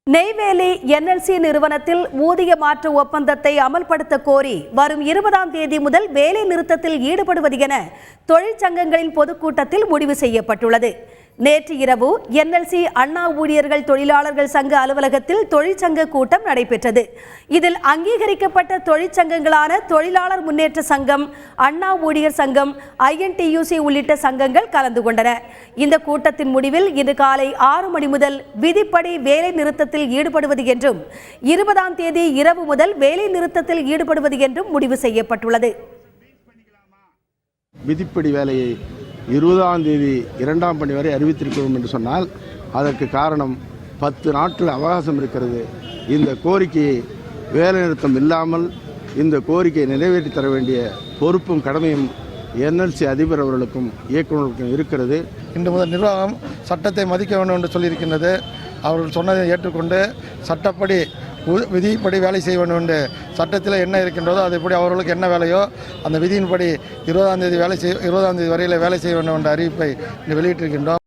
Neyveli NLC நிறுவனத்தில் ஊதிய மாற்று ஒப்பந்தத்தை அமல்படுத்த கோரி வரும் 20ஆம் தேதி முதல் வேலை நிறுத்தத்தில் ஈடுபடுவது என தொழிற்சங்கங்களின் பொதுக்கூட்டத்தில் முடிவு செய்யப்பட்டுள்ளது. நேற்று இரவு என்எல்சி அண்ணா ஊழியர்கள் தொழிலாளர்கள் சங்க அலுவலகத்தில் தொழிற்சங்க கூட்டம் நடைபெற்றது. இதில் அங்கீகரிக்கப்பட்ட தொழிற்சங்கங்களான தொழிலாளர் முன்னேற்ற சங்கம், அண்ணா ஊழியர் சங்கம், ஐஎன்டியூசி உள்ளிட்ட சங்கங்கள் கலந்து கொண்டன. இந்த கூட்டத்தின் முடிவில் இன்று காலை 6 மணி முதல் விதிப்படி வேலை நிறுத்தத்தில் ஈடுபடுவது என்றும் 20ஆம் தேதி இரவு முதல் வேலை நிறுத்தத்தில் ஈடுபடுவது என்றும் முடிவு செய்யப்பட்டுள்ளது. விதிப்படி வேலையை 20ஆம் தேதி 2ஆம் பணி வரை அறிவித்திருக்கிறோம் என்று சொன்னால் அதற்கு காரணம் 10 நாட்கள் அவகாசம் இருக்கிறது. இந்த கோரிக்கையை வேலைநிறுத்தம் இல்லாமல் இந்த கோரிக்கையை நிறைவேற்றி தர வேண்டிய பொறுப்பும் கடமையும் என்எல்சி அதிபர் அவர்களுக்கும் இயக்குநர்களுக்கும் இருக்கிறது. இன்று முதல் நிர்வாகம் சட்டத்தை மதிக்க வேண்டும் என்று சொல்லியிருக்கின்றது. அவர்கள் சொன்னதை ஏற்றுக்கொண்டு சட்டப்படி விதிப்படி வேலை செய்ய வேண்டும் என்று சட்டத்தில் என்ன இருக்கின்றதோ அதைப்படி அவர்களுக்கு என்ன வேலையோ அந்த விதியின்படி 20ஆம் தேதி வரையில் வேலை செய்ய வேண்டும் என்ற அறிவிப்பை வெளியிட்டிருக்கின்றோம்.